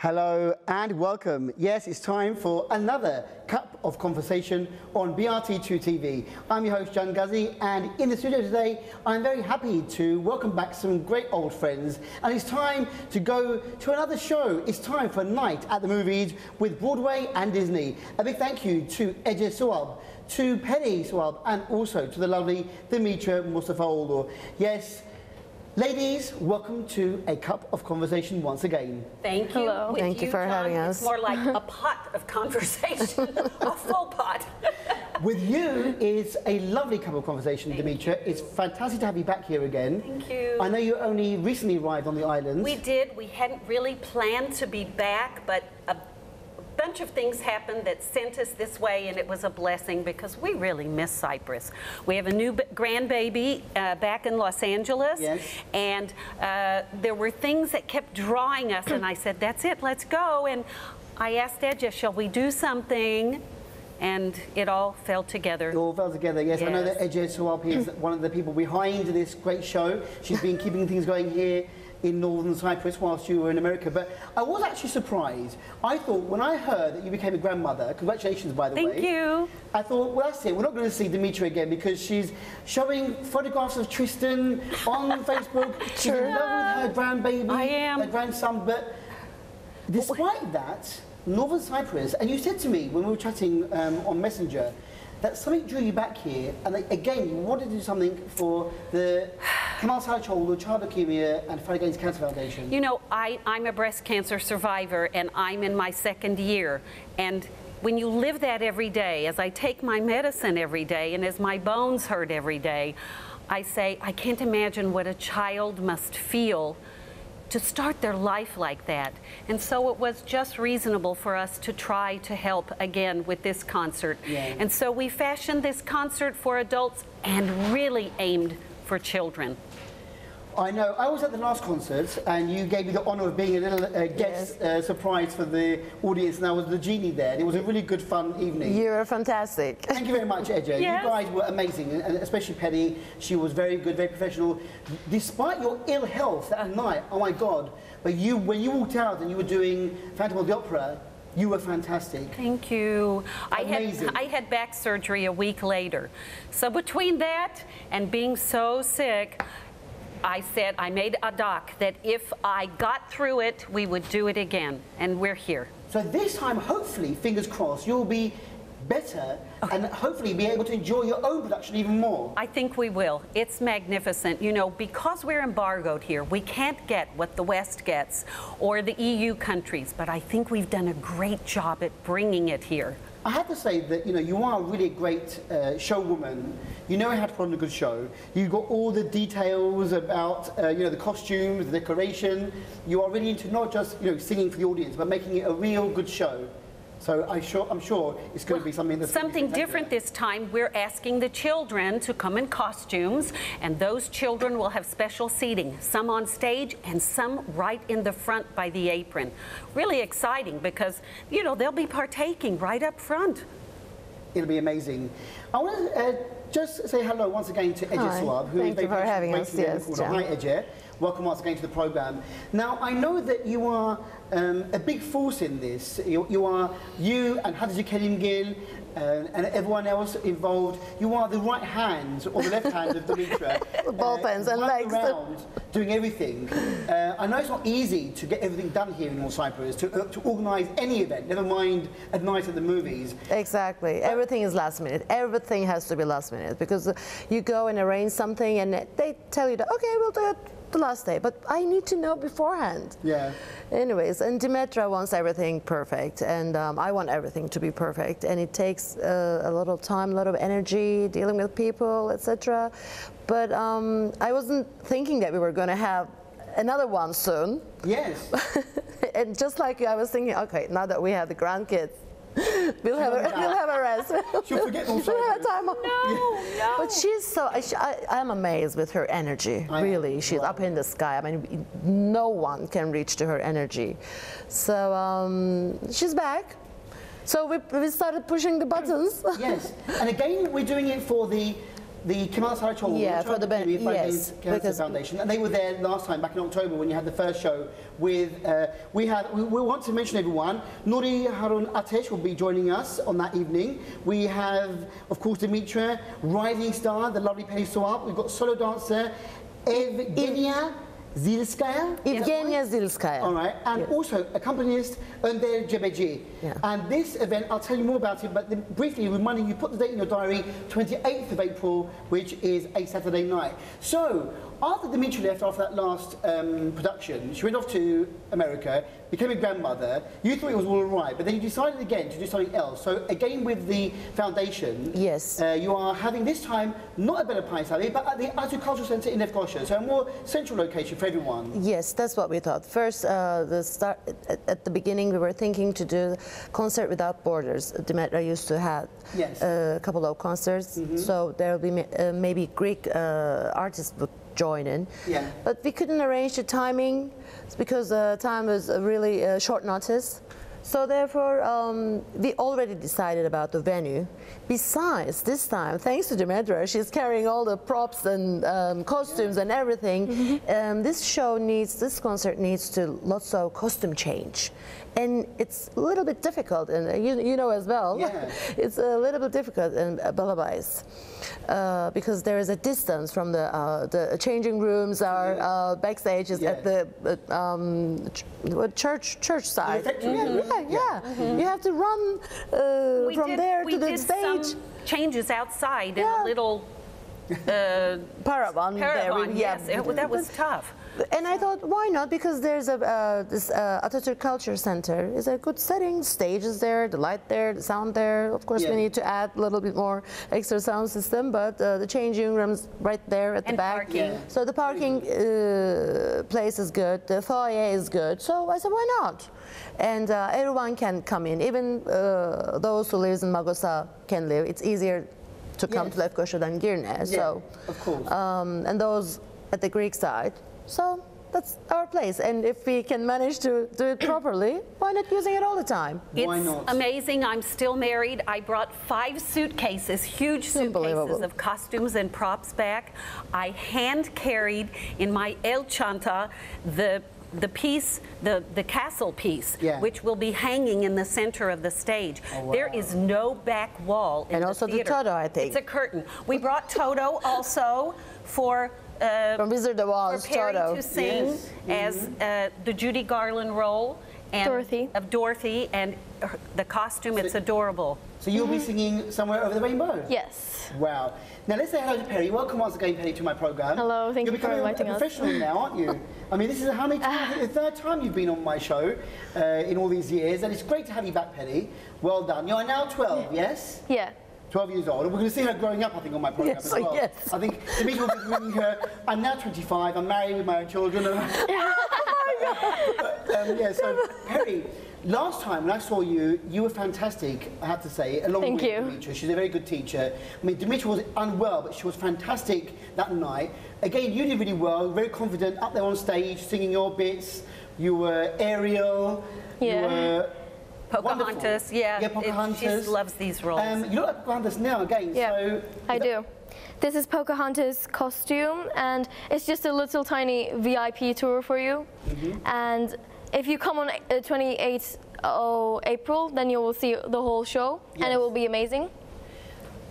Hello and welcome. Yes, it's time for another Cup of Conversation on BRT2 TV. I'm your host, Jan Ghazi, and in the studio today, I'm very happy to welcome back some great old friends. And it's time to go to another show. It's time for a night at the movies with Broadway and Disney. A big thank you to Ece Suab, to Penny Suab, and also to the lovely Dimitra Mustafaoğlu. Yes, ladies, welcome to a Cup of Conversation once again. Thank you. Hello. Thank you for having us. It's more like a pot of conversation, a full pot. With you is a lovely Cup of Conversation, Dimitra. It's fantastic to have you back here again. Thank you. I know you only recently arrived on the island. We did. We hadn't really planned to be back, but a bunch of things happened that sent us this way, and it was a blessing because we really miss Cyprus. We have a new grandbaby back in Los Angeles, yes. And there were things that kept drawing us, and I said, that's it, let's go. And I asked Ece, shall we do something? And it all fell together. It all fell together, yes. I know that Ece Suab is one of the people behind this great show. She's been keeping things going here in northern Cyprus whilst you were in America. But I was actually surprised. I thought, when I heard that you became a grandmother, congratulations by the way. Thank you. I thought, well, that's it. We're not going to see Dimitra again because she's showing photographs of Tristan on Facebook. She's in love with her grandbaby, I am. her grandson. But despite that, northern Cyprus, and you said to me when we were chatting on Messenger, that something drew you back here, and that, again, you wanted to do something for the Kemal Kılıçdaroğlu Child Leukemia and Fight Against Cancer Foundation. You know, I'm a breast cancer survivor, and I'm in my second year. And when you live that every day, as I take my medicine every day, and as my bones hurt every day, I say, I can't imagine what a child must feel to start their life like that. And so it was just reasonable for us to try to help again with this concert. Yeah. And so we fashioned this concert for adults and really aimed for children. I know. I was at the last concert, and you gave me the honour of being a little guest surprise for the audience, and I was the genie there. And it was a really good, fun evening. You were fantastic. Thank you very much, Ece. Yes. You guys were amazing, and especially Penny. She was very good, very professional. Despite your ill health that night, oh my God, but when you walked out and you were doing Phantom of the Opera, you were fantastic. Thank you. Amazing. I had back surgery a week later. So between that and being so sick, I made a doc that if I got through it, we would do it again, and we're here. So this time, hopefully, fingers crossed, you'll be better and hopefully be able to enjoy your own production even more. I think we will. It's magnificent. You know, because we're embargoed here, we can't get what the West gets or the EU countries, but I think we've done a great job at bringing it here. I have to say that, you know, you are really a great showwoman. You know how to put on a good show. You've got all the details about, you know, the costumes, the decoration. You are really into not just, you know, singing for the audience, but making it a real good show. So I'm sure it's going to be something that's something different this time. We're asking the children to come in costumes, and those children will have special seating, some on stage and some right in the front by the apron. Really exciting because, you know, they'll be partaking right up front. It'll be amazing. I want to just say hello once again to Ece Suab, who Thank you for having us. Yes, Hi, Ece. Welcome once again to the program. Now, I know that you are a big force in this. You and Hatice Kerimgil and everyone else involved. You are the right hand or the left hand of Dimitra. Ball pens and legs. Around doing everything. I know it's not easy to get everything done here in North Cyprus, to organise any event, never mind a night at the movies. Exactly. Everything is last minute. Everything has to be last minute because you go and arrange something and they tell you that, okay, we'll do it the last day, but I need to know beforehand. Yeah. Anyways, and Dimitra wants everything perfect, and I want everything to be perfect, and it takes a lot of time, a lot of energy, dealing with people, etc. But I wasn't thinking that we were going to have another one soon. Yes. And just like I was thinking, okay, now that we have the grandkids, we'll have a rest. She'll forget also. We'll have time off. No. But she's so, I'm amazed with her energy, really. She's up in the sky. I mean, no one can reach to her energy. So she's back. So we started pushing the buttons. Yes, and again, we're doing it for the the Kemal Saraçoğlu Yeah, for the yes, Cancer Foundation, and they were there last time back in October when you had the first show with. We want to mention everyone. Nuri Harun Ateş will be joining us on that evening. We have, of course, Dimitra, rising star, the lovely Penny Suap. We've got solo dancer Evgenia Zilskaya. Evgenia Zilskaya. All right, and also accompanist Önder Cebeci. Yeah. And this event, I'll tell you more about it, but briefly reminding you, put the date in your diary, 28th of April, which is a Saturday night. So, after Dimitri left after that last production, she went off to America, became a grandmother. You thought it was all right, but then you decided again to do something else. So again with the foundation, yes, you are having this time not at Bella Pines Alley, but at the Atatürk Cultural Centre in Lefkoşa, so a more central location for everyone. Yes, that's what we thought. First, at the beginning, we were thinking to do Concert Without Borders. Dimitra used to have a couple of concerts, so there will be maybe Greek artists would join in. Yeah. But we couldn't arrange the timing because the time was really short notice. So therefore, we already decided about the venue. Besides, this time, thanks to Dimitra, she's carrying all the props and costumes and everything. This concert needs to lots of costume change. And it's a little bit difficult, and you know as well, it's a little bit difficult in Balabais because there is a distance from the changing rooms, our backstage is at the church side. You have to run from there to the stage. We did some changes outside in a little Paravan there. Yes, that was tough. And I thought, why not? Because there's this Atatürk Culture Center. It's a good setting. Stage is there, the light there, the sound there. Of course, we need to add a little bit more extra sound system, but the changing rooms right there at the back. Parking. So the parking place is good. The foyer is good. So I said, why not? And everyone can come in. Even those who live in Magosa can live. It's easier to come to Lefkoşa than Girne. So, of course. And those at the Greek side. So that's our place, and if we can manage to do it properly, why not using it all the time? Why not? It's amazing. I'm still married. I brought 5 suitcases, huge suitcases of costumes and props back. I hand carried in my El Chanta the piece, the castle piece, which will be hanging in the center of the stage. Oh, wow. There is no back wall in and the also theater. the Toto, I think. It's a curtain. We brought Toto also for from Wizard of Oz, for Perry Toto to sing as the Judy Garland role and Dorothy and the costume. It's adorable. So you'll be singing Somewhere Over the Rainbow? Yes. Wow. Now let's say hello to Perry. Welcome once again, Perry, to my program. Hello, thank you for inviting us. You're becoming a professional now, aren't you? I mean, this is how many times? The 3rd time you've been on my show in all these years, and it's great to have you back, Perry. Well done. You are now 12, yes? Yeah. 12 years old. And we're going to see her growing up, I think, on my program as well. Yes. I think Dimitri will be bringing her. I'm now 25. I'm married with my own children. So Perry, last time when I saw you, you were fantastic, I have to say, along with Dimitra. She's a very good teacher. I mean, Dimitra was unwell, but she was fantastic that night. Again, you did really well, very confident, up there on stage, singing your bits. You were Ariel. You were Pocahontas, Pocahontas. She loves these roles. You look like Pocahontas now again. Yeah, so I do. This is Pocahontas' costume, and it's just a little tiny VIP tour for you. And if you come on 28th of April, then you will see the whole show, and it will be amazing.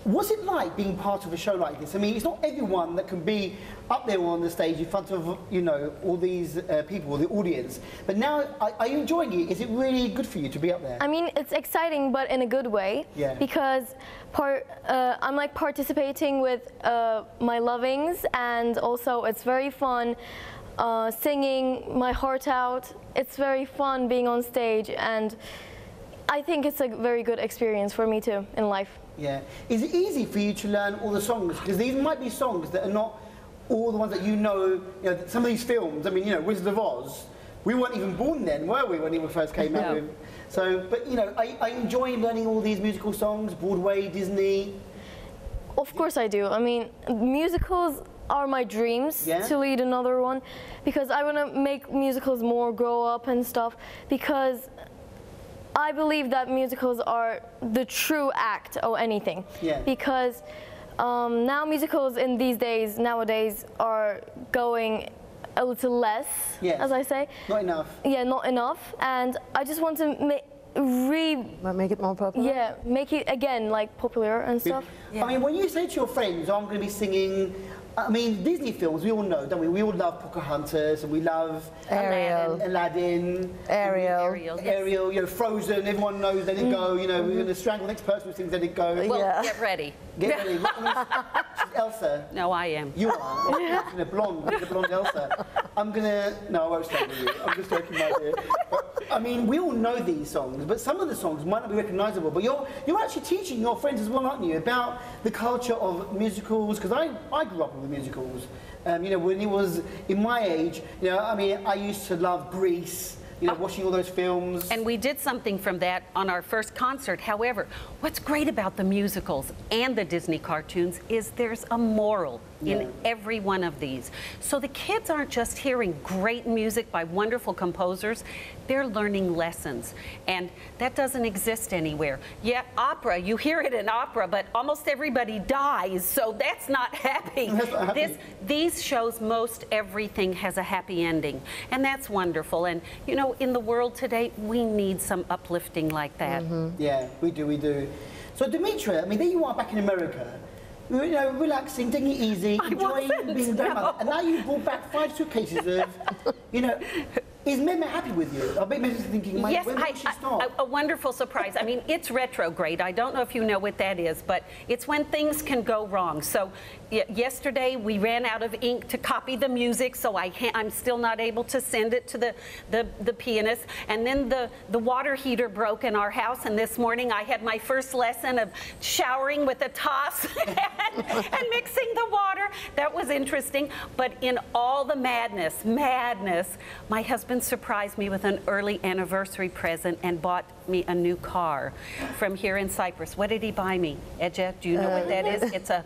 What's it like being part of a show like this? I mean, it's not everyone that can be up there on the stage in front of, you know, all these people, the audience. But now, are you enjoying it? Is it really good for you to be up there? I mean, it's exciting, but in a good way. Yeah. Because I'm like participating with my lovings, and also it's very fun singing my heart out. It's very fun being on stage, and I think it's a very good experience for me too in life. Yeah. Is it easy for you to learn all the songs? Because these might be songs that are not all the ones that you know, some of these films, I mean, you know, Wizard of Oz, we weren't even born then, were we, when he first came out with? So, but, you know, I enjoy learning all these musical songs, Broadway, Disney. Of course I do. I mean, musicals are my dreams to lead another one, because I want to make musicals more grow up and stuff, because I believe that musicals are the true act of anything. Yeah. Because Now musicals in these days, nowadays, are going a little less, Yes. as I say. Not enough. Yeah, not enough. And I just want to make Make it more popular? yeah, make it again like popular and stuff. I mean, when you say to your friends, I'm going to be singing, I mean, Disney films, we all know, don't we? We all love Pocahontas and we love Ariel. Aladdin, Ariel. Yes. Ariel, you know, Frozen, everyone knows Let It Go, you know, we're going to strangle the next person who sings Let It Go. Well, Yeah. get ready. Get ready. She's Elsa. No, I am. You are. You're a blonde Elsa. I'm gonna. No, I won't stand with you. I'm just joking, my dear. But, I mean, we all know these songs, but some of the songs might not be recognisable. But you're actually teaching your friends as well, aren't you, about the culture of musicals? Because I grew up with musicals. You know, when it was in my age, you know, I mean, I used to love Grease. You know, watching all those films. And we did something from that on our first concert. However, what's great about the musicals and the Disney cartoons is there's a moral in every one of these. So the kids aren't just hearing great music by wonderful composers, they're learning lessons. And that doesn't exist anywhere. Yeah, opera, you hear it in opera, but almost everybody dies, so that's not happy. That's not happy. These shows, most everything has a happy ending, and that's wonderful. And you know, in the world today, we need some uplifting like that. Yeah, we do. So, Dimitra, I mean, there you are back in America, you know, relaxing, taking it easy, enjoying wasn't, being a grandmother. no. And now you brought back 5 suitcases of, you know, is Mema happy with you? I bet Mema's thinking, when will she stop? A wonderful surprise. I mean, it's retrograde. I don't know if you know what that is, but it's when things can go wrong. So yesterday we ran out of ink to copy the music, so I'm still not able to send it to the pianist. And then the water heater broke in our house, and this morning I had my first lesson of showering with a toss and mixing the water. That was interesting. But in all the madness, my husband surprised me with an early anniversary present and bought me a new car from here in Cyprus. What did he buy me? Edja, do you know what that is? It's a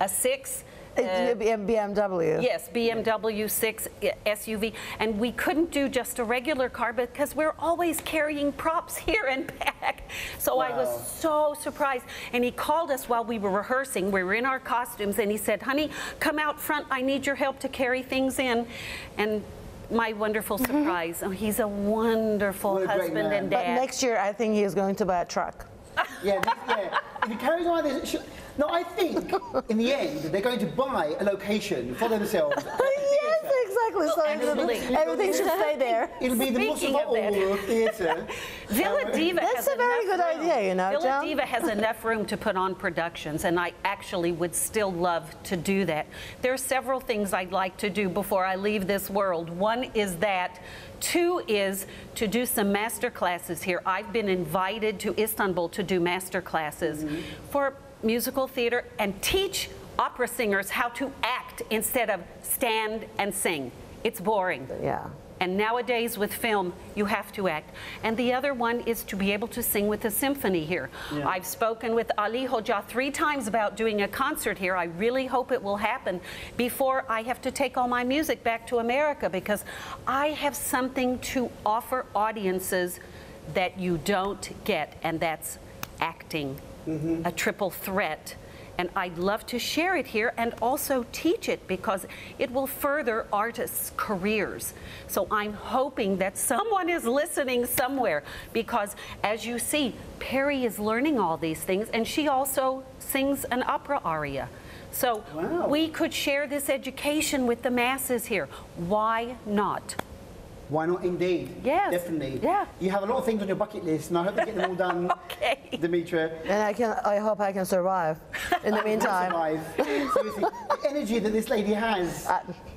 6. BMW. Yes, BMW 6 SUV. And we couldn't do just a regular car because we're always carrying props here and back. So I was so surprised. And he called us while we were rehearsing. We were in our costumes, and he said, honey, come out front. I need your help to carry things in. And my wonderful surprise. Oh, he's a wonderful What a great husband man. and But dad. next year, I think he is going to buy a truck. Yeah, if he carries on like this, no, I think in the end they're going to buy a location for themselves. Yes, exactly. So Absolutely. everything should stay there. It'll be the Speaking of that. Mustafa Theatre. Villa Diva That's has a very enough good room. idea, you know, Villa John. Diva has enough room to put on productions, and I actually would still love to do that. There are several things I'd like to do before I leave this world. One is that. 2 is to do some master classes here. I've been invited to Istanbul to do master classes for musical theater and teach opera singers how to act instead of stand and sing. It's boring. Yeah. And nowadays with film, you have to act. And the other one is to be able to sing with a symphony here. Yeah. I've spoken with Ali Hoja 3 times about doing a concert here. I really hope it will happen before I have to take all my music back to America, because I have something to offer audiences that you don't get, and that's acting, a triple threat. And I'd love to share it here and also teach it, because it will further artists' careers. So I'm hoping that someone is listening somewhere, because as you see, Perry is learning all these things, and she also sings an opera aria. So we could share this education with the masses here. Why not? Why not indeed? Yes. Definitely. Yeah. You have a lot of things on your bucket list, and I hope you get them all done, Okay. Dimitra. And I hope I can survive in the meantime. Survive. Seriously, the energy that this lady has,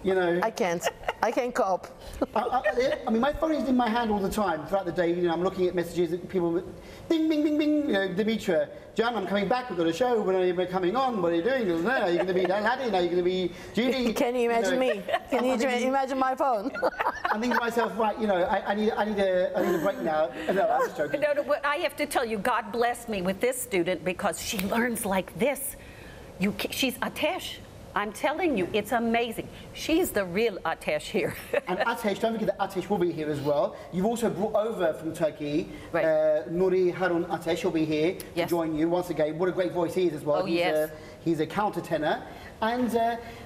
you know. I can't cope. I mean, my phone is in my hand all the time throughout the day. You know, I'm looking at messages that people, ding, bing, bing, bing. You know, Dimitra, John, I'm coming back. We've got a show. When are you coming on? What are you doing? Are you going to be Aladdin? Are you going to be Judy? Can you imagine me? Can you imagine my phone? I'm thinking to myself, right? You know, I need a break now. No, I'm just joking. No, I have to tell you, God blessed me with this student, because she learns like this. She's Atesh. I'm telling you, it's amazing. She's the real Ateş here. And Ateş, don't forget that Ateş will be here as well. You've also brought over from Turkey, Right. Nuri Harun Ateş will be here to Yes. join you once again. What a great voice he is as well. Oh, yes. He's a countertenor. And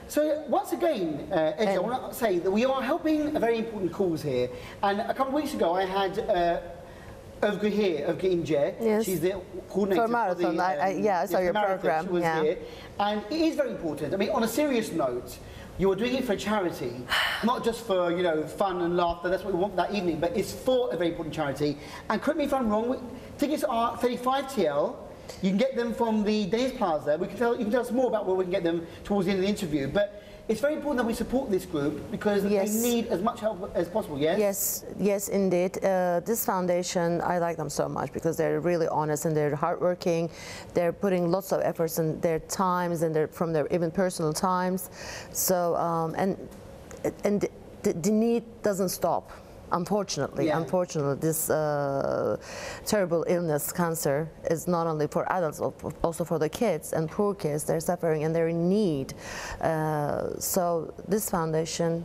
so once again, Ece, I want to say that we are helping a very important cause here. And a couple of weeks ago I had Özgür here, Özgür İnce. Yes. She's the coordinator For Marathon. the, I saw the your marathon. program. She was Yeah. here. And it is very important. I mean, on a serious note, you are doing it for charity, not just for, you know, fun and laughter. That's what we want that evening, but it's for a very important charity. And correct me if I'm wrong, tickets are 35 TL. You can get them from the Danish Plaza. You can tell us more about where we can get them towards the end of the interview. But it's very important that we support this group because Yes. they need as much help as possible, yes? Yes, yes, indeed. This foundation, I like them so much because they're really honest and they're hardworking. They're putting lots of efforts in their times and from their even personal times. So, and the need doesn't stop. Unfortunately, Yeah. unfortunately, this terrible illness, cancer, is not only for adults, also for the kids and poor kids. They're suffering and they're in need. So this foundation,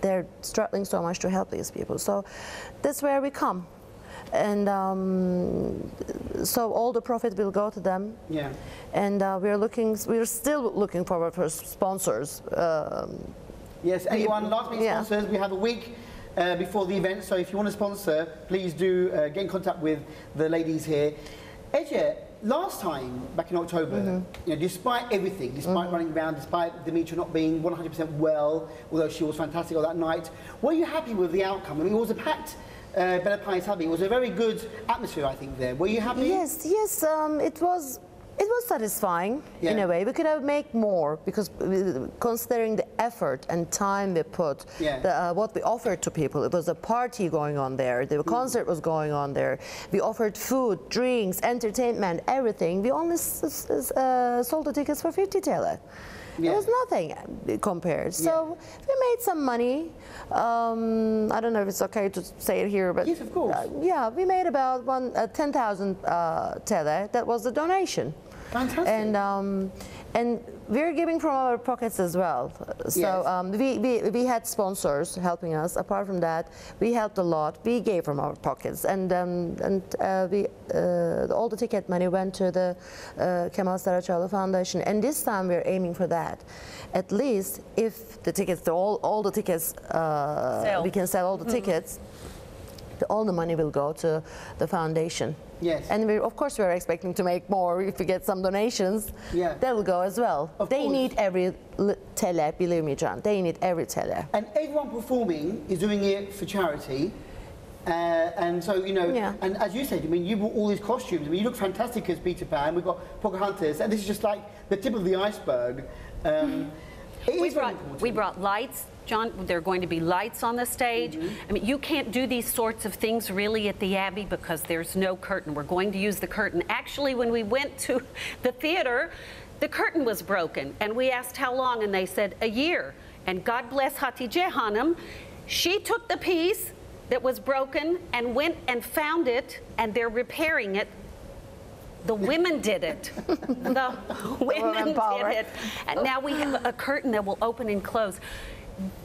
they're struggling so much to help these people. So that's where we come. And so all the profit will go to them. Yeah. And we're still looking forward for sponsors. Yes, anyone, last minute Yeah. sponsors, we have a week before the event, so if you want to sponsor, please do get in contact with the ladies here. Ece, last time, back in October, you know, despite everything, despite running around, despite Dimitra not being 100% well, although she was fantastic on that night, were you happy with the outcome? I mean, it was a packed Bella Pais Abbey. It was a very good atmosphere, I think, there. Were you happy? Yes, yes, it was satisfying in Yeah. a way. We could have made more because considering the effort and time we put, Yeah. what we offered to people. It was a party going on there. The concert was going on there. We offered food, drinks, entertainment, everything. We only sold the tickets for 50 TL. Yeah. It was nothing compared. So we made some money. I don't know if it's okay to say it here, but Yes, of course. yeah, we made about 10,000 TL. That was the donation. Fantastic. And we're giving from our pockets as well. So Yes. we had sponsors helping us. Apart from that, we helped a lot. We gave from our pockets, and all the ticket money went to the Kemal Saraçoğlu Foundation. And this time we're aiming for that. At least if the tickets, all the tickets, we can sell all the tickets. All the money will go to the foundation. Yes. And of course we're expecting to make more if we get some donations. Yeah. That will go as well. Of They course. need every TL, believe me, Can. They need every TL. And everyone performing is doing it for charity. And so, you know, Yeah. and as you said, I mean, you brought all these costumes. I mean, you look fantastic as Peter Pan. We've got Pocahontas, and this is just like the tip of the iceberg. It is very important. We brought lights. John, there are going to be lights on the stage. I mean, you can't do these sorts of things really at the Abbey because there's no curtain. We're going to use the curtain. Actually, when we went to the theater, the curtain was broken. And we asked how long, and they said a year. And God bless Hatice Hanım. She took the piece that was broken and went and found it, and they're repairing it. The women did it. The women power. did it. And now we have a curtain that will open and close.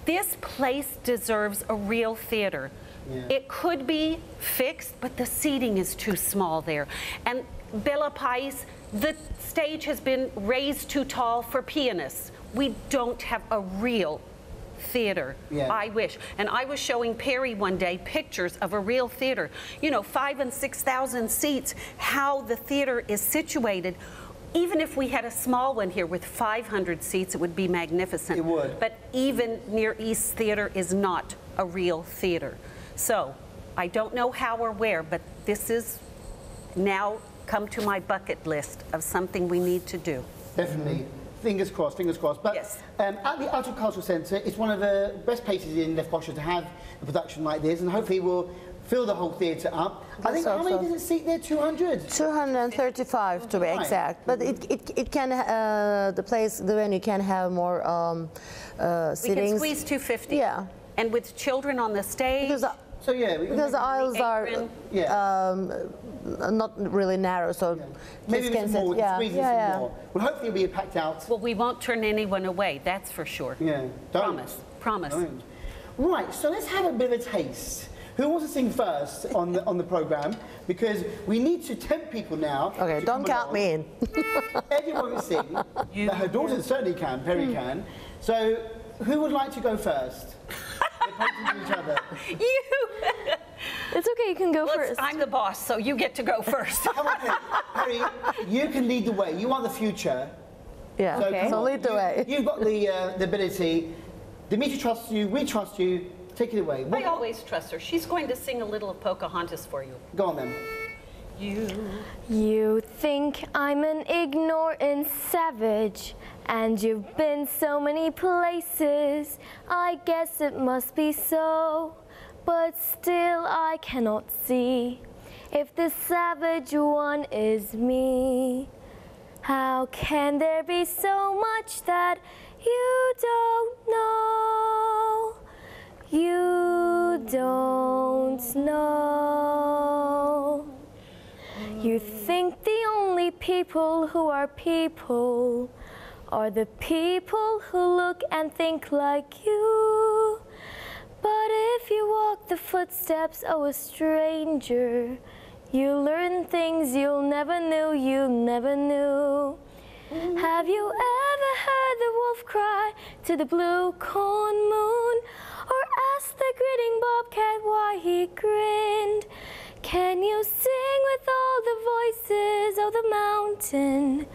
This place deserves a real theater. Yeah. It could be fixed, but the seating is too small there. And Bella Pais, the stage has been raised too tall for pianists. We don't have a real theater. Yeah. I wish. And I was showing Perry one day pictures of a real theater. You know, 5,000 and 6,000 seats, how the theater is situated. Even if we had a small one here with 500 seats, it would be magnificent. It would. But even Near East Theater is not a real theater. So I don't know how or where, but this is now come to my bucket list of something we need to do. Definitely. Fingers crossed, fingers crossed. But Yes. At the Atatürk Cultural Centre, it's one of the best places in Lefkoşa to have a production like this, and hopefully we'll fill the whole theatre up. I think, hope how many so. does it seat there? 200? 235 to be Right. exact, but it can the venue can have more We can sittings. squeeze 250. Yeah. And with children on the stage. Because So yeah, Because the aisles are not really narrow, so maybe kids can sit. more, Yeah, squeeze in yeah, some yeah. more. Well, hopefully it'll be packed out. Well, we won't turn anyone away, that's for sure. Yeah, don't. Promise, promise. Don't. Right, so let's have a bit of a taste. Who wants to sing first on the program? Because we need to tempt people now. Okay, to don't come count along. me in. Eddie won't sing, but her daughter certainly can. Perry can. So, who would like to go first? They're pointing to each other. You! It's okay, you can go Let's- first. I'm the boss, so you get to go first. Come on, Perry. Perry, you can lead the way. You are the future. Yeah, So, Okay. come so on. lead the way. You've got the ability. Dimitri trusts you. We trust you. Take it away. I always trust her. She's going to sing a little of Pocahontas for you. Go on then. You think I'm an ignorant savage, and you've been so many places. I guess it must be so, but still I cannot see if the savage one is me. How can there be so much that you don't know? You don't know. You think the only people who are people are the people who look and think like you. But if you walk the footsteps of a stranger, you learn things you never knew. Have you ever heard the wolf cry to the blue corn moon? Or ask the grinning bobcat why he grinned? Can you sing with all the voices of the mountain?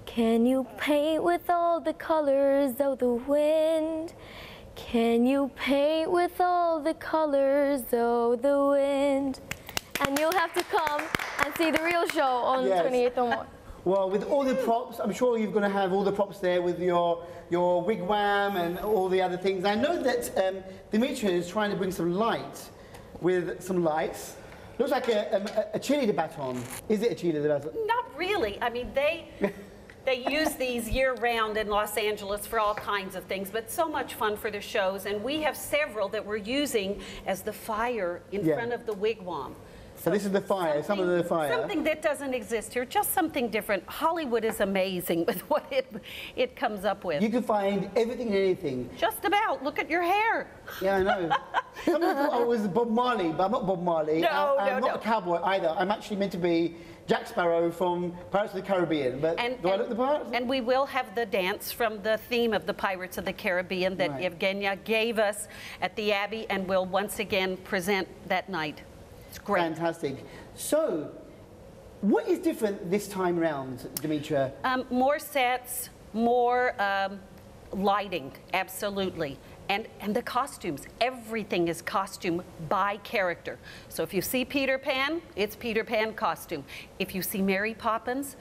Can you paint with all the colors of the wind? Can you paint with all the colors of the wind? And you'll have to come and see the real show on Yes. 28th of March. Well, with all the props, I'm sure you're going to have all the props there with your wigwam and all the other things. I know that Dimitri is trying to bring some light with some lights. Looks like a cheerleader baton. Is it a cheerleader baton? Not really. I mean, they use these year-round in Los Angeles for all kinds of things, but so much fun for the shows. And we have several that we're using as the fire in front of the wigwam. So this is the fire, some of the fire. Something that doesn't exist here, just something different. Hollywood is amazing with what it comes up with. You can find everything and anything. Just about. Look at your hair. Yeah, I know. Some people thought I was Bob Marley, but I'm not Bob Marley. No, I'm no, not a cowboy either. I'm actually meant to be Jack Sparrow from Pirates of the Caribbean. But do I look the part? And we will have the dance from the theme of the Pirates of the Caribbean that Right. Evgenia gave us at the Abbey, and we'll once again present that night. It's great. Fantastic. So, what is different this time round, Dimitra? More sets, more lighting, absolutely. And the costumes, everything is costume by character. So if you see Peter Pan, it's Peter Pan costume. If you see Mary Poppins,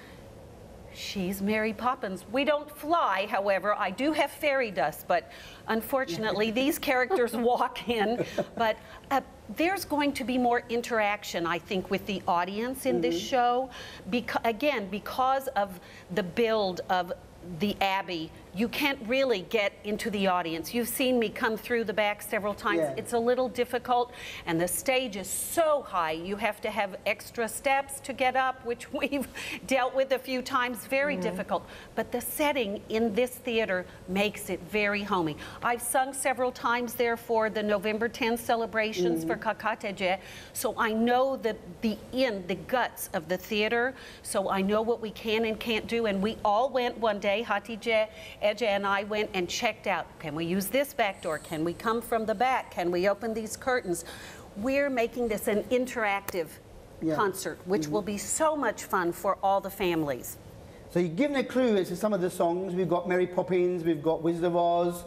she's Mary Poppins. We don't fly, however. I do have fairy dust, but unfortunately these characters walk in. But there's going to be more interaction, I think, with the audience in this show. Again, because of the build of the Abbey, you can't really get into the audience. You've seen me come through the back several times. Yeah. It's a little difficult, and the stage is so high. You have to have extra steps to get up, which we've dealt with a few times. Very difficult. But the setting in this theater makes it very homey. I've sung several times there for the November 10th celebrations for Kakateje, so I know the guts of the theater, so I know what we can and can't do. And we all went one day, Hatice, Eja and I went and checked out, can we use this back door? Can we come from the back? Can we open these curtains? We're making this an interactive concert, which will be so much fun for all the families. So you've given a clue as to some of the songs. We've got Mary Poppins, we've got Wizard of Oz,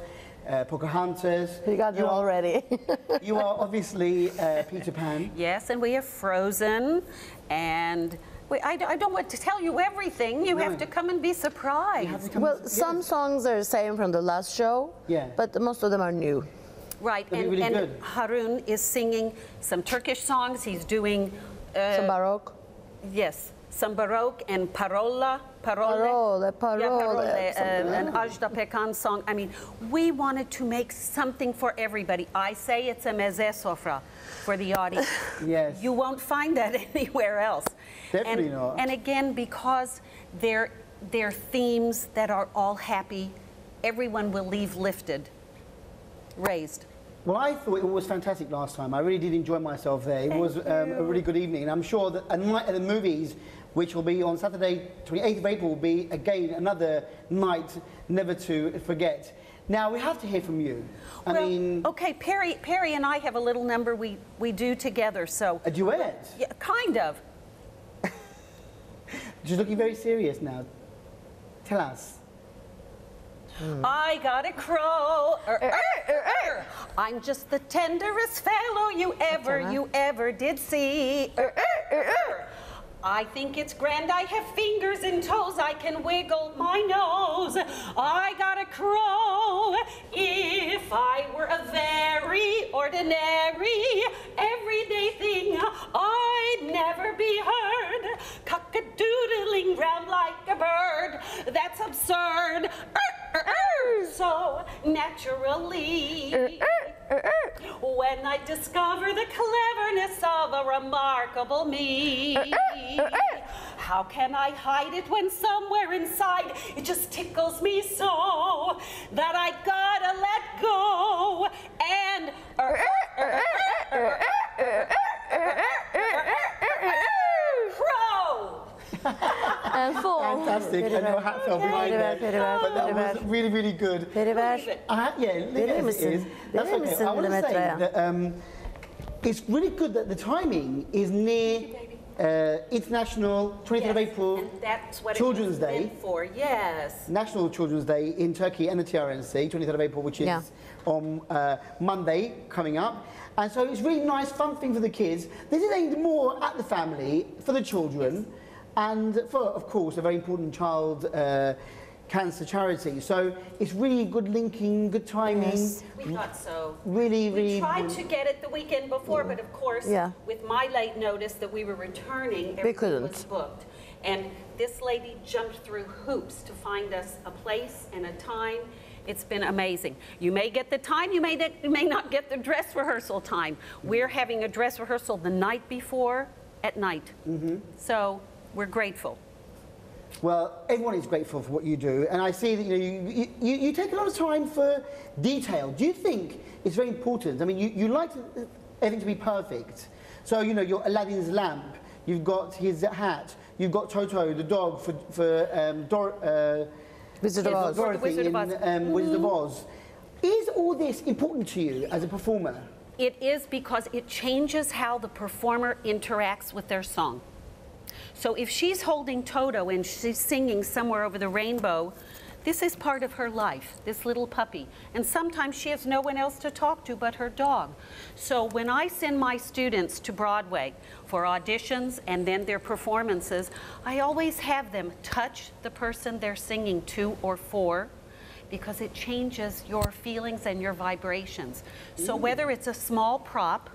Pocahontas. You got them already. You are obviously Peter Pan. Yes, and we have Frozen, and I don't want to tell you everything. You have to come and be surprised. Well, some songs are the same from the last show, but most of them are new. Right, That'd be really good. Harun is singing some Turkish songs. He's doing... Some Baroque. Yes, some Baroque and Parole, Parole, an Ajda Pekkan song. I mean, we wanted to make something for everybody. I say it's a meze sofra for the audience. Yes. You won't find that anywhere else. Definitely not. And again, because they're themes that are all happy, everyone will leave lifted, raised. Well, I thought it was fantastic last time. I really did enjoy myself there. It was a really good evening. And I'm sure that a night at the movies, which will be on Saturday, 28th of April, will be, again, another night never to forget. Now, we have to hear from you. I mean... Okay, Perry and I have a little number we do together, so... A duet? Yeah, kind of. She's looking very serious now. Tell us. I got a crow. I'm just the tenderest fellow you ever did see. I think it's grand. I have fingers and toes. I can wiggle my nose. I got a crow. If I were a very ordinary, everyday thing, I'd never be heard. Cock-a-doodling round like a bird. That's absurd. So naturally, when I discover the cleverness of a remarkable me, how can I hide it when somewhere inside it just tickles me so that I gotta let go and crow. And full. Fantastic. And your hat fell behind there. But that was really, really good. Yeah, it is. That's okay. I want to say that it's really good that the timing is near International 20th of April And that's what Children's it was Day. meant for, yes. National Children's Day in Turkey and the TRNC, 23rd of April, which is on Monday coming up. And so it's really nice, fun thing for the kids. This is aimed more at the family, for the children, and for, of course, a very important child cancer charity. So it's really good linking, good timing. Yes. We thought so. Really, We tried to get it the weekend before, but of course, with my late notice that we were returning, everything was booked. And this lady jumped through hoops to find us a place and a time. It's been amazing. You may get the time, you may not get the dress rehearsal time. We're having a dress rehearsal the night before at night. So we're grateful. Well, everyone is grateful for what you do, and I see that you take a lot of time for detail. Do you think it's very important? I mean, you like everything to be perfect. So, you know, your Aladdin's lamp, you've got his hat, you've got Toto, the dog, for Wizard of Oz. Dorothy Wizard of Oz. in Wizard of Oz. Is all this important to you as a performer? It is, because it changes how the performer interacts with their song. So if she's holding Toto and she's singing Somewhere Over the Rainbow, this is part of her life, this little puppy. And sometimes she has no one else to talk to but her dog. So when I send my students to Broadway for auditions and then their performances, I always have them touch the person they're singing to or for, because it changes your feelings and your vibrations. So whether it's a small prop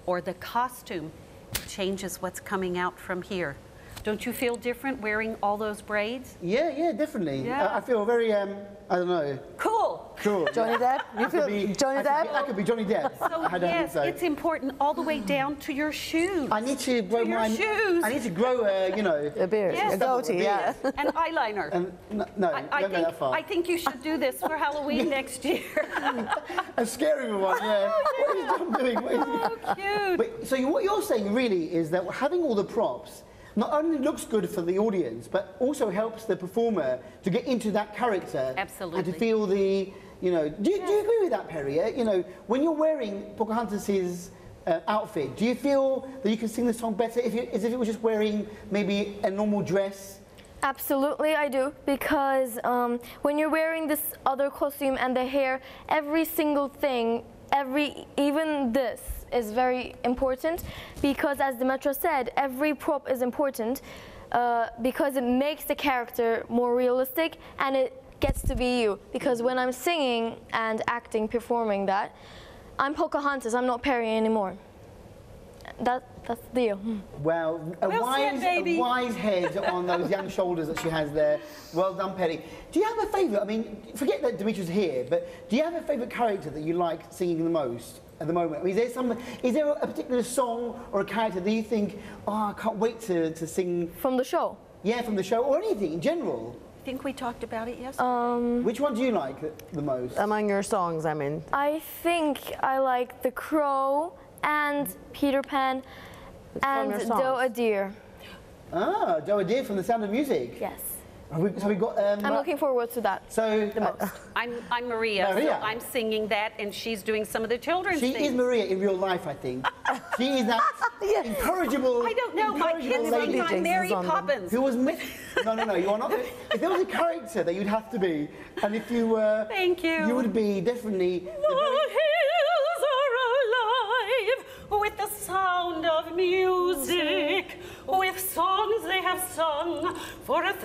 or the costume, it changes what's coming out from here. Don't you feel different wearing all those braids? Yeah, definitely. Yeah. I feel very, I don't know. Cool. Cool. Johnny Depp? You feel Johnny Depp? I could be Johnny Depp. So yes, it's important all the way down to your shoes. I need to grow your shoes. I need to grow A beard, Yes. a goatee, yeah. And eyeliner. No, don't go that far. I think you should do this for Halloween next year. A scary one, yeah. What is John doing? What is So cute. But, so what you're saying really is that having all the props not only looks good for the audience, but also helps the performer to get into that character. Absolutely. And to feel the, you know, do you agree with that, Perry? You know, when you're wearing Pocahontas's outfit, do you feel that you can sing the song better as if it was just wearing maybe a normal dress? Absolutely, I do, because when you're wearing this other costume and the hair, every single thing, even this is very important, because as Demetra said, every prop is important because it makes the character more realistic and it gets to be you. Because when I'm singing and acting, performing that, I'm Pocahontas, I'm not Perry anymore. that's the deal. Well, Well said, baby. a wise head on those young shoulders that she has there. Well done, Perry. Do you have a favourite? I mean, forget that Dimitri's here, but do you have a favourite character that you like singing the most at the moment? I mean, is there a particular song or a character that you think, oh, I can't wait to sing? From the show. Yeah, from the show or anything in general. I think we talked about it yesterday. Which one do you like the most? Among your songs, I mean. I think I like The Crow and Peter Pan and your Doe songs. a Deer. Ah, Joe Adair from The Sound of Music. Yes. So we got. I'm looking forward to that. So I'm Maria, Maria. so I'm singing that, and she's doing some of the children's she things. is Maria in real life, I think. She is that incorrigible. I don't know. My incorrigible kids lady think I'm Mary on them. Poppins. who was. No. You are not. If there was a character that you'd have to be, and if you were, Thank you. you would be definitely. The hills are alive with the sound of music, with songs they have sung for 1,000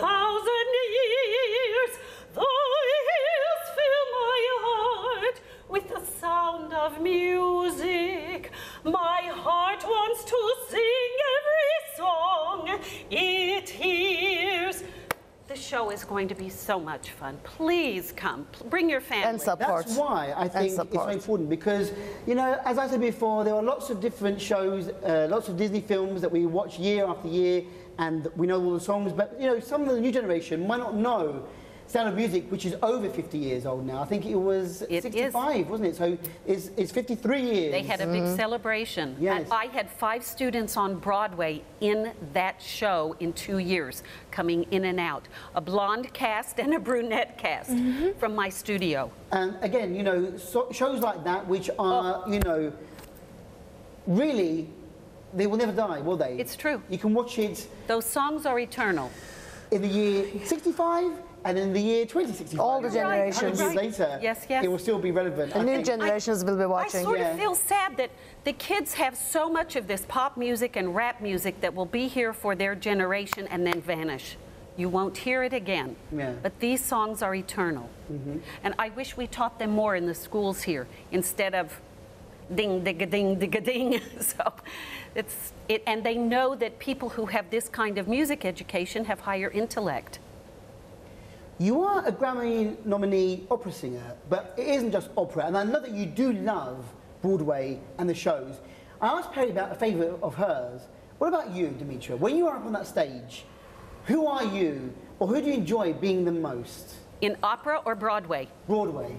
years. The hills fill my heart with the sound of music. My heart wants to sing every song it hears. The show is going to be so much fun. Please come. Bring your family. And support. That's why I think it's so support. important because, you know, as I said before, there are lots of different shows, lots of Disney films that we watch year after year, and we know all the songs. But you know, some of the new generation might not know Sound of Music, which is over 50 years old now. I think it was It 65, wasn't it? So it's 53 years. They had a big celebration. Yes. And I had 5 students on Broadway in that show in 2 years, coming in and out. A blonde cast and a brunette cast from my studio. And again, you know, shows like that, which are, you know, really, they will never die, will they? It's true. You can watch it Those songs are eternal. in the year 65 and in the year 2065. All the You're right. 100 generations. years Right. later, Yes, yes. it will still be relevant. The I new think. generations will be I watching. sort yeah. of feel sad that the kids have so much of this pop music and rap music that will be here for their generation and then vanish. You won't hear it again. Yeah. But these songs are eternal. And I wish we taught them more in the schools here instead of ding, digga, ding, digga, ding. So and they know that people who have this kind of music education have higher intellect. You are a Grammy nominee opera singer, but it isn't just opera, and I know that you do love Broadway and the shows. I asked Perry about a favourite of hers. What about you, Dimitra? When you are up on that stage, who are you, or who do you enjoy being the most? In opera or Broadway? Broadway.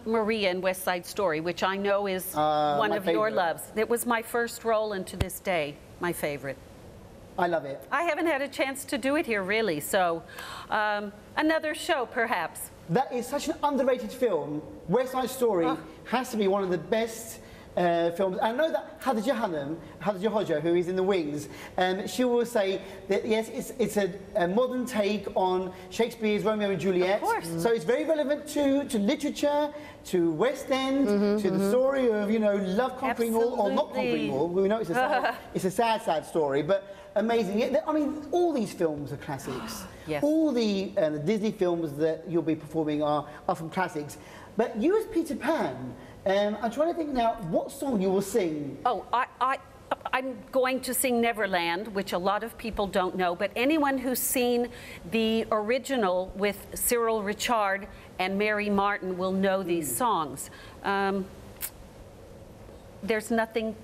Maria in West Side Story, which I know is one my of your favorite. loves. It was my first role, and to this day, my favorite. I love it. I haven't had a chance to do it here, really, so another show, perhaps. That is such an underrated film. West Side Story has to be one of the best films. I know that Khadija Hoja, who is in the wings, she will say that yes, it's a modern take on Shakespeare's Romeo and Juliet. Of course. So it's very relevant to literature, to West End, to the story of, you know, love conquering all or not conquering all. We know it's a sad story, but amazing. I mean, all these films are classics. Yes. All the Disney films that you'll be performing are from classics. But you as Peter Pan, I'm trying to think now what song you will sing. Oh, I'm going to sing Neverland, which a lot of people don't know, but anyone who's seen the original with Cyril Richard and Mary Martin will know these songs. There's nothing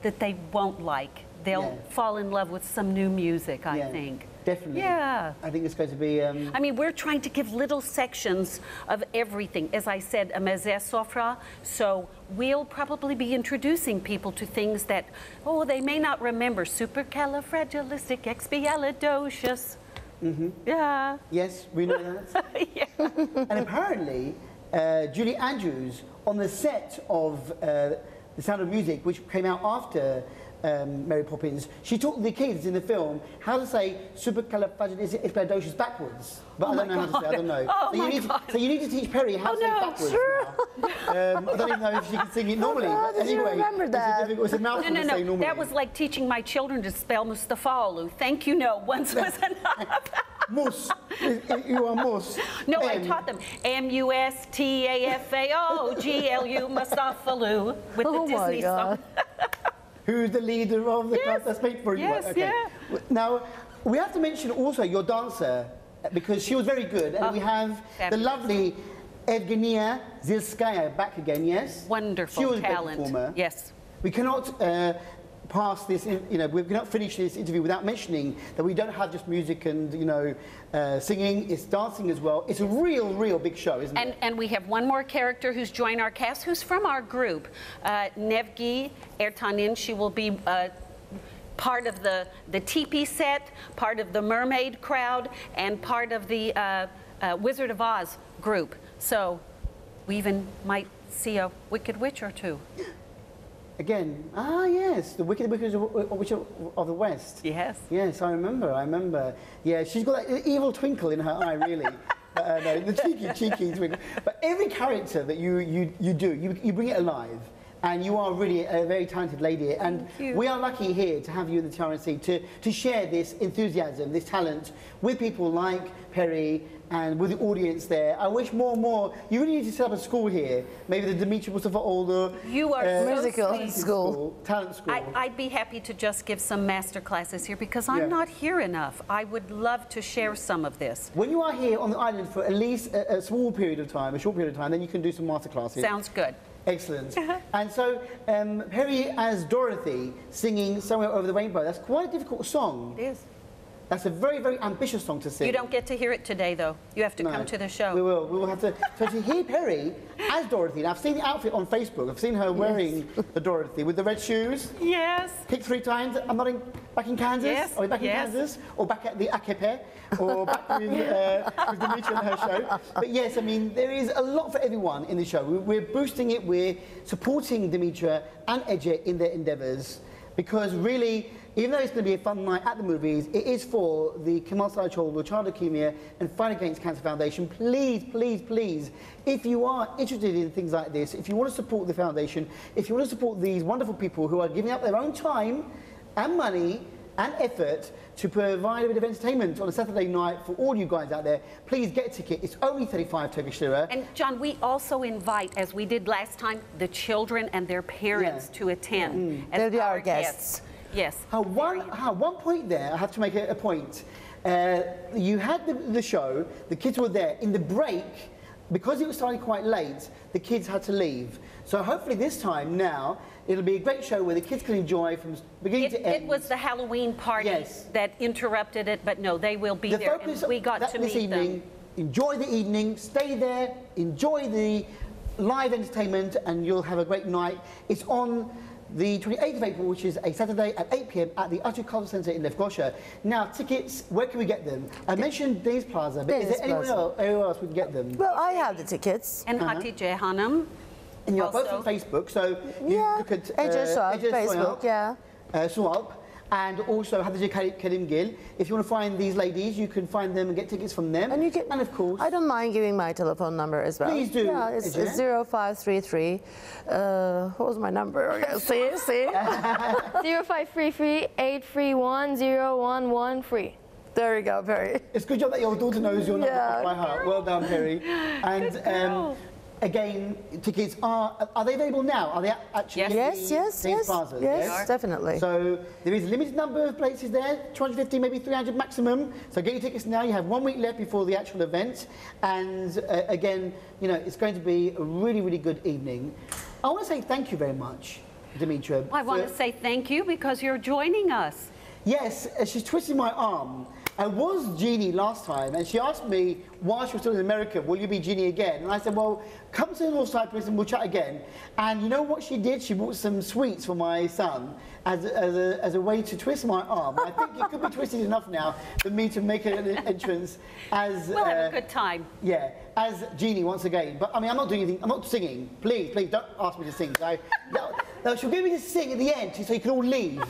that they won't like. They'll fall in love with some new music, I think. Definitely. Yeah. I think it's going to be... I mean, we're trying to give little sections of everything. As I said, a mezze sofra. So we'll probably be introducing people to things that, they may not remember. Supercalifragilisticexpialidocious. Yeah. Yes, we know that. Yeah. And apparently, Julie Andrews, on the set of The Sound of Music, which came out after Mary Poppins, she taught the kids in the film how to say supercalifragilisticexpialidocious backwards. But I don't know how to say. I don't know. So you need to teach Perry how to say it backwards. Now. I don't even know if she can sing it normally. God, But did you anyway, remember that? It's a mouthful to say normally. That was like teaching my children to spell Mustafaolu. Thank you, no. Once was enough. Mus. You are Mus. No, I taught them Mustafaoglu with the Disney song. who's the leader of the club that's paid for you. Yes, Okay. yeah. Now, we have to mention also your dancer, because she was very good. And we have the fabulous. lovely Evgenia Zilskaya back again, yes? Wonderful She was a great talent. performer. Yes. We cannot pass this, we cannot finish this interview without mentioning that we don't have just music and, singing, it's dancing as well. It's a real big show, isn't it? And we have one more character who's joined our cast, who's from our group, Nevgi Ertanin. She will be part of the teepee set, part of the mermaid crowd, and part of the Wizard of Oz group. So we even might see a Wicked Witch or two. Again, yes, the Wicked Witch of the West. Yes. Yes, I remember. Yeah, she's got that evil twinkle in her eye, really. No, the cheeky twinkle. But every character that you do, you bring it alive. And you are really a very talented lady. And we are lucky here to have you in the TRNC to share this enthusiasm, this talent with people like Perry and with the audience there. I wish more and more, you really need to set up a school here. Maybe the Dimitri Mustafa Older You are so musical sweet. school. Talent school. I'd be happy to just give some master classes here because I'm not here enough. I would love to share some of this. When you are here on the island for at least a small period of time, a short period of time, then you can do some master classes. Sounds good. Excellent. And so, Perry as Dorothy singing Somewhere Over the Rainbow, that's quite a difficult song. It is. That's a very ambitious song to sing. You don't get to hear it today, though. You have to come to the show. We will have to. So to hear Perry as Dorothy, and I've seen the outfit on Facebook. I've seen her wearing the Dorothy with the red shoes. Yes. Kicked 3 times. I'm not back in Kansas. Yes, Are we back in yes. Kansas? Or back at the Akepe? Or back with Dimitri and her show? But yes, I mean, there is a lot for everyone in the show. We're boosting it. We're supporting Dimitra and Ece in their endeavours. Because really, even though it's going to be a fun night at the movies, it is for the Kemal Kılıçdaroğlu Child Leukemia and Fight Against Cancer Foundation. Please, if you are interested in things like this, if you want to support the foundation, if you want to support these wonderful people who are giving up their own time and money and effort to provide a bit of entertainment on a Saturday night for all you guys out there, please get a ticket. It's only 35 Turkish lira. And John, we also invite, as we did last time, the children and their parents to attend. as They'll be our guests. guests. Yes. One point there, I have to make a point. You had the show, the kids were there. In the break, because it was starting quite late, the kids had to leave. So hopefully this time now, it'll be a great show where the kids can enjoy from beginning to end. It was the Halloween party that interrupted it, but no, they will be The there. focus And we got to this meet evening, them. enjoy the evening, stay there, enjoy the live entertainment, and you'll have a great night. It's on the 28th of April, which is a Saturday at 8 p.m. at the Atatürk Cultural Centre in Lefkoşa. Now, tickets, where can we get them? I mentioned Deniz Plaza, but is Deniz there anywhere Plaza. else we can get them? Well, I have the tickets. And Hatice Hanım. And you're both on also- Facebook, so you look at Ece Sualp, Facebook, Sualp, and also Hatice Kerimgil. If you want to find these ladies, you can find them and get tickets from them. And you can, of course, I don't mind giving my telephone number as well. Please do, Yeah, it's Ece. 0533. What was my number? See? 0533 831 011 There you go, Perry. it's a good job that your daughter knows your number off by heart. Well done, Perry. And again, tickets are they available now? Are they actually? Yes. Yes, Plaza, yes, definitely. So there is a limited number of places there, 250, maybe 300 maximum. So get your tickets now. You have 1 week left before the actual event. And again, it's going to be a really good evening. I want to say thank you very much, Dimitra. I want to say thank you because you're joining us. Yes, she's twisting my arm. I was Jeannie last time, and she asked me, while she was still in America, will you be Jeannie again? And I said, well, come to North Cyprus and we'll chat again. And you know what she did? She bought some sweets for my son as a way to twist my arm. I think it could be twisted enough now for me to make an entrance as... We'll have a good time. Yeah, as Jeannie once again. But I mean, I'm not doing anything, I'm not singing. Please, don't ask me to sing. So, no, she'll get me to sing at the end so you can all leave.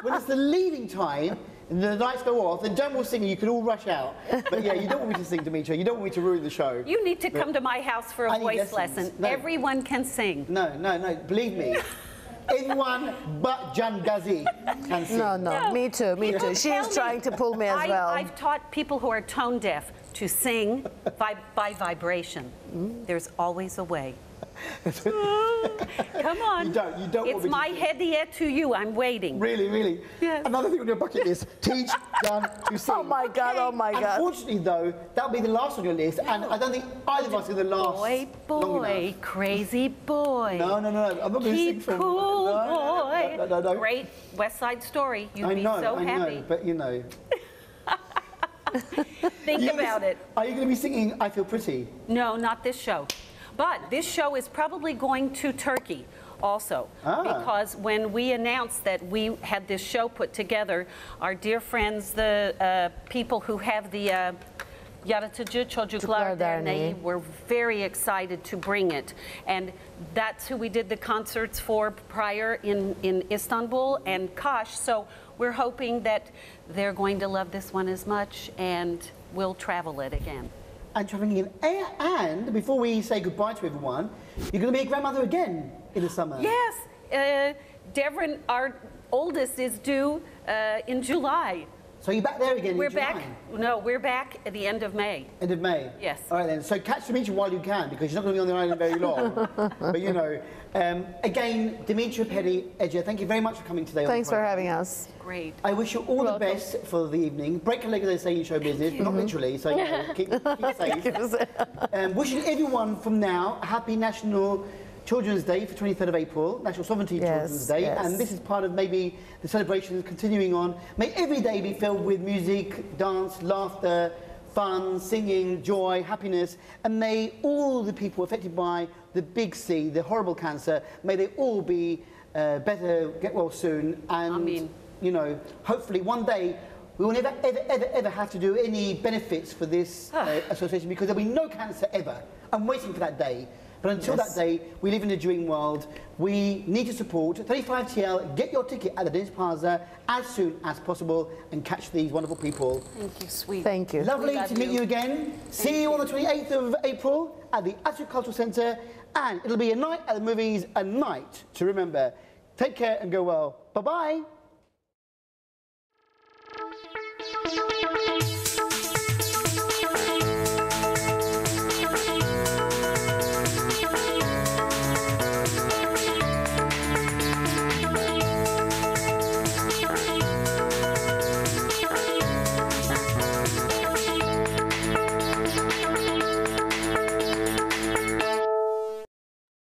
When it's the leaving time, and the lights go off, then John will sing and you can all rush out. But yeah, you don't want me to sing, Dimitra. You don't want me to ruin the show. You need to come to my house for I a need voice lessons. lesson. No. Everyone can sing. No, believe me. Everyone but Can Ghazi can sing. No, me too. People She's tell me- trying to pull me as well. I've taught people who are tone deaf to sing by vibration. There's always a way. Come on. You don't want me It's to my sing. hediye to you. I'm waiting. Really, really? Yes. Another thing on your bucket list, teach Jan to sing. Oh my God, oh my God. Unfortunately, though, that'll be the last on your list, and I don't think either of us are going to last Boy, long boy, enough. crazy boy. No, I'm not going to sing Keep from... cool, no, boy. no. Great West Side Story. You'd I be know, so I happy. know, but you know. Think about it. Are you going to be singing I Feel Pretty? No, not this show. But this show is probably going to Turkey also. Because when we announced that we had this show put together, our dear friends, the people who have the Yaratıcı Çocuklar Derneği were very excited to bring it. And that's who we did the concerts for prior in Istanbul and Kaş. So we're hoping that they're going to love this one as much, and we'll travel it again. And traveling in. And before we say goodbye to everyone, you're going to be a grandmother again in the summer. Yes, Devon, our oldest, is due in July. So you're back there again We're in July? back. No, we're back at the end of May. End of May? Yes. All right then, so catch Dimitri while you can, because you're not going to be on the island very long. But you know, again, Dimitri Petty, Ece, thank you very much for coming today. Thanks on the for program. having us. Great. I wish you all the best for the evening. Break a leg, as they say in show business, but not literally, so you know, keep safe. Wishing everyone from now a happy National Children's Day for 23rd of April, National Sovereignty Children's Day, and this is part of maybe the celebrations continuing on. May every day be filled with music, dance, laughter, fun, singing, joy, happiness, and may all the people affected by the big C, the horrible cancer, may they all be better, get well soon, and you know, hopefully one day we will never, ever have to do any benefits for this association, because there'll be no cancer ever. I'm waiting for that day. But until that day, we live in a dream world. We need to support 35TL. Get your ticket at the Dennis Plaza as soon as possible and catch these wonderful people. Thank you, sweet. Thank you. Lovely to meet you again. See you on the 28th of April at the Atatürk Cultural Centre, and it'll be a night at the movies, a night to remember. Take care and go well. Bye-bye.